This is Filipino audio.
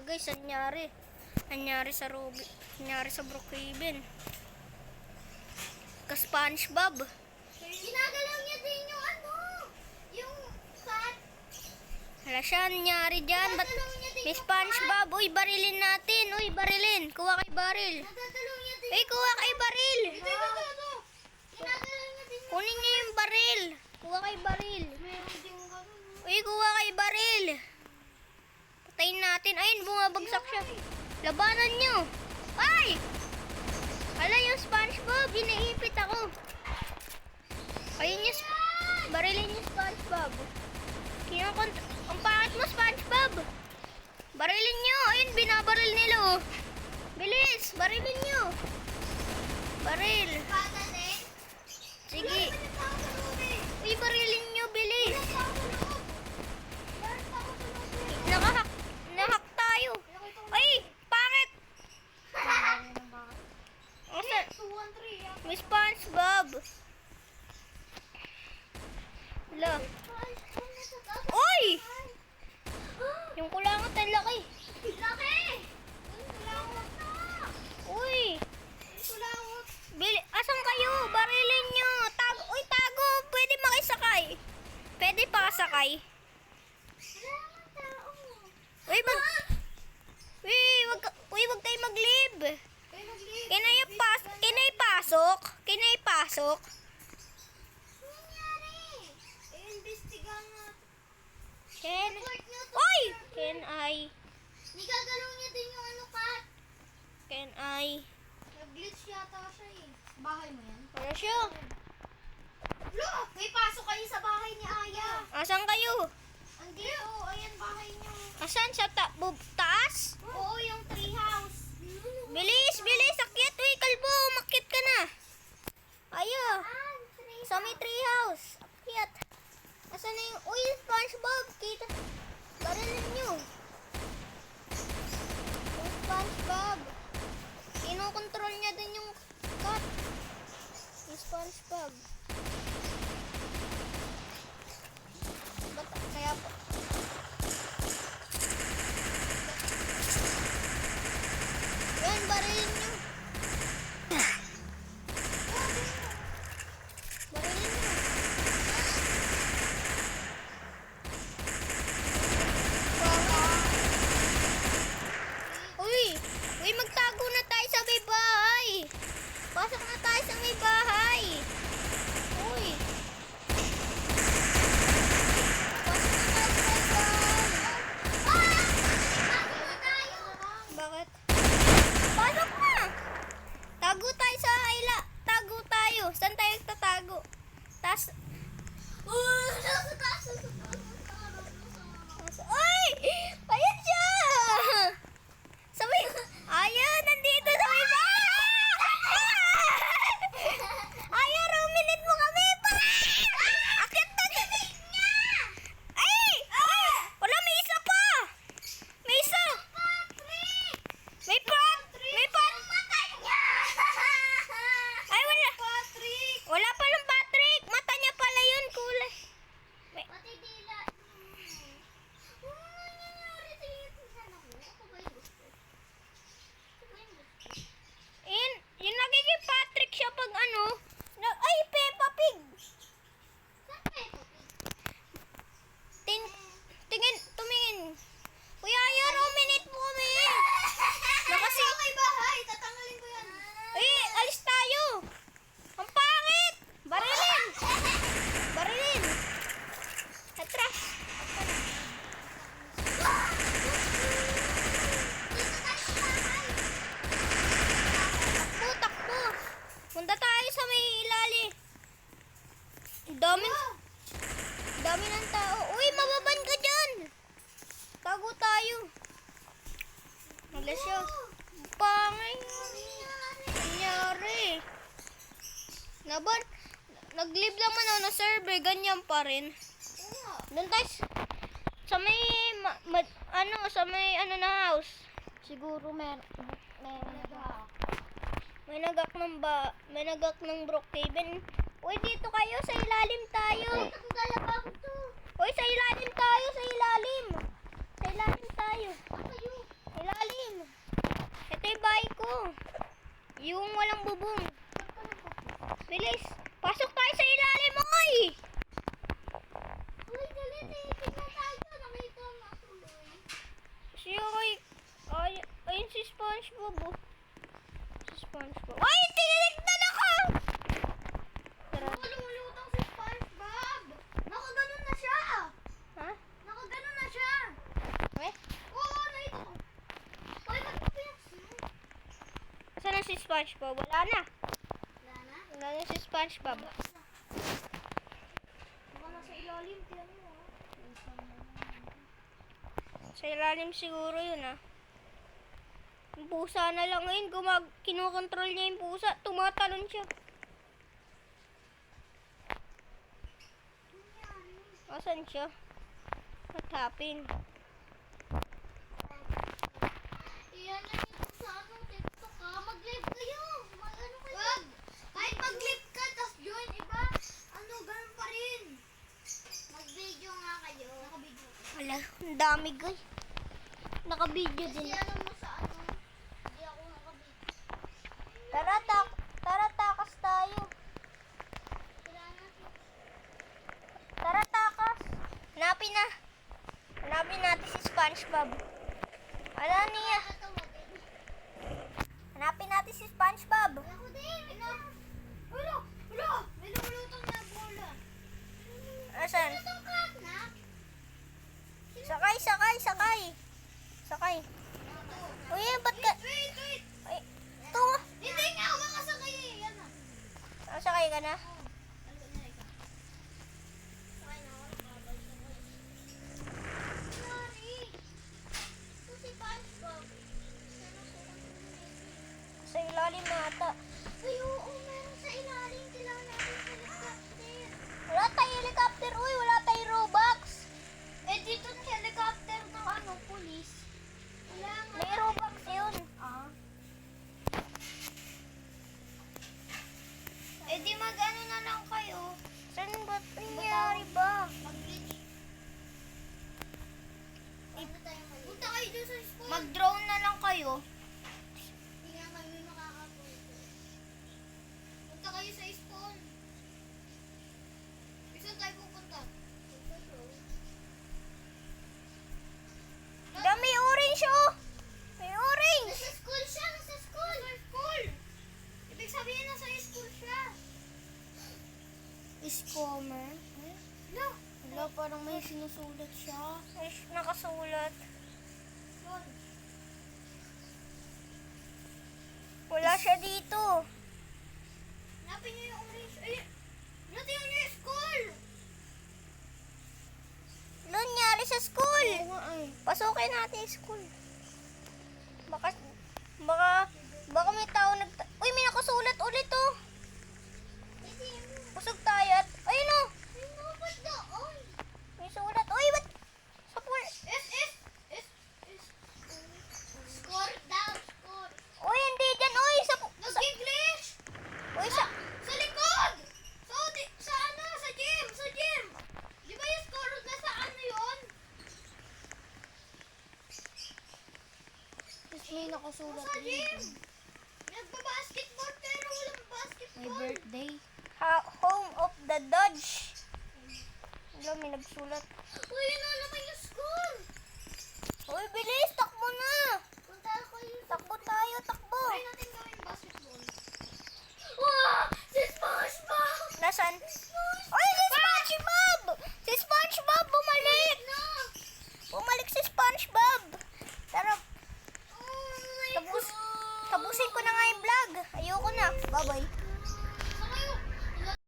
guys, anyari sa Ruby, anyari sa Brookhaven. Ka SpongeBob. Ginagalaw niya din yung yung cat. Hala siya, anyari dyan. Ba't may SpongeBob? Uy, barilin natin. Uy, barilin. Kuha kay baril. Nagagalaw niya din. Uy, kuha kay baril. Ginagalaw niya din. Kunin niyo yung baril. Kuha kay baril. Meron din ganun. Uy, kuha kay baril. Patayin natin. Ayun, bumabagsak siya. Labanan nyo. Ay! Hala yung SpongeBob. Iniipit ako. Ayun yung barilin yung SpongeBob. Ang pangit mo, SpongeBob. Barilin nyo. Ayun, binabaril nila oh. Bilis, barilin nyo. Baril. Bata din. Sige. Uy, barilin nyo, bilis. Nahak tayo. Ay, pangit. Asa? May SpongeBob. Hala. Uy! Yung kulangot ang laki. Laki! Kulangot na! Uy! Kulangot! Asan kayo? Barilin nyo. Uy, tago. Pwede makisakay. Pwede pakasakay. Uy, wag tayo mag-leave. Kinaipasok? Kinaipasok? Ano nangyari? Iimbestiga nga. Uy! Can I? Nigagalaw niya din yung cat. Can I? Nag-glitch yata siya eh. Bahay mo yan? Wala siya. Look! May pasok kayo sa bahay ni Aya. Asan kayo? Andito, ayan bahay niyo. Asan? Sa taas? Oo, yung tree house. Bilis, bilis. Akyat. Uy, kalbo. Umakyat ka na. Ayo. Sa may treehouse. Akyat. Asan na yung... Uy, SpongeBob. Kita. Barilin nyo. Yung SpongeBob. Kinokontrol niya din yung cat. Yung SpongeBob. Ba't kaya po? Yan, barilin nyo. Barilin nyo. Uy, magtago na tayo sa may bahay. Pasok na tayo sa may bahay. Uy. Bakit? Pasok na! Tago tayo sa ila. Tago tayo. Saan tayo tatago? Uy! Ayan siya! Ayan! Nandito sa may bahay! Ayan! Ruminate mo kami! Akit na siya! Ay! Wala! May isa pa! May isa! May pot! Ay, wala! Wala palang Patrick! Mata niya pala yun, kulay. Pati dila. Nangyayari sa ako. Ako ba yung gusto? Yun nagiging Patrick siya pag ano. Ay, Peppa Pig! Saan kayo? Tumingin. Kuya, ayaw, ruminate mo kami. Nakasi... May bahay. Tatanggalin ko yan. Ay, alis tayo. Ang pangit. Barilin. Atras. Takbo. Punta tayo sa may ilalim. Dami ng tao. Uy, mababan ka dyan. Tago tayo. Malas siya. Pangit. Nangyari. Nag-live naman ako na server. Ganyan pa rin. Doon tayo sa may na house. Siguro may nagak ng Brookhaven. Uy, dito kayo sa ilalim tayo. Uy, sa ilalim tayo, sa ilalim. Sa ilalim tayo. pasalubong. Bilis. Pasok tayo sa ilalim, oy! Uy, galit eh. Tignan tayo. Nakita mo tuloy. Ayun si SpongeBob, oh. Si SpongeBob. Ay, tinignan ako! Tara. Lumulutang si SpongeBob. Nakaganon na siya. Ha? Nakaganon na siya. Eh? Oo, nakita ko. Uy, ba't mo pinaksan? Asan na si SpongeBob? Wala na. Wala na. Wala na si SpongeBob. Baka nasa ilalim. Tiyan mo ah. Sa ilalim siguro yun, ah. Yung pusa na lang ngayon. Kinokontrol niya yung pusa. Tumatalon siya. Asan siya? What happened? Iyan na yung sa anong TikTok ka. Mag-live kayo. Mag-ano kayo. Wag. Kahit mag-live ka, tas join iba. Ano, ganun pa rin. Mag-video nga kayo. Naka-video. Wala. Ang dami, guys. Naka-video Kasi din. alam mo sa ano. Hindi ako naka-video. Tara, takas tayo. Kailangan Tara, takas. Hanapin natin si SpongeBob. Ano niya? tatawagin. Hanapin natin si SpongeBob. Ako din. Wala. Wala. May lumulutang na bola. Asan? Itong cat na. Sakay. Uy, ba't ka... Wait. Ay, ito. Hindi nga. Huwag ka sakay eh. Yan na. Sakay ka na? Ano na ikaw? Sakay na ako. Sorry. Ito si SpongeBob. Sa ilalim na ata. Ay, oo. Meron sa ilalim. Kailangan natin sa helicopter. Wala tayong helicopter. Uy, wala tayong Robux. Eh, dito na helicopter ng ano, police. Wala nga. May Robux yun. Eh, di mag-ano na lang kayo. Saan ba nangyari ba? Mag-glitch. Punta kayo dyan sa school. Mag-drone na lang kayo. Hindi nga kami makakapunta. Punta kayo sa school. Saan tayo pupunta? Dami orange, oh. May orange. Nasa school siya! Nasa school! Nasa school! Ibig sabihin nasa school siya. Iskomer. No! Wala, parang may sinusulat siya. Ay, nakasulat. Yun. Wala siya dito. Hanapin niyo yung orange. Ay! Natin niyo yung school! Nangyari sa school. Pasukin natin yung school. Baka may tao Uy, may nakasulat ulit, oh. Pusog tayo at... Ayun, oh. May sulat. Uy, ba't... Sa pool. Score daw! Score! Uy, hindi dyan. Uy, Nag-English! Uy, Sa likod! Sa ano? Sa gym! Sa gym! Di ba yung score na sa ano yun? may nakasulat Sa gym! Nagpa-basketball pero walang basketball. birthday. Home of the Dodge. Wala, may nagsulat. Uy, yun na naman yung school! Uy, bilis. Takbo na. Punta ko yung... Takbo tayo, takbo. Try natin gawin basketball. Wow! Si SpongeBob! Nasaan? Uy, si SpongeBob! Si SpongeBob, bumalik! No! Bumalik si SpongeBob! Tara, Oh my Tapos- God! tapusin ko na nga yung vlog. Ayoko na. Bye-bye.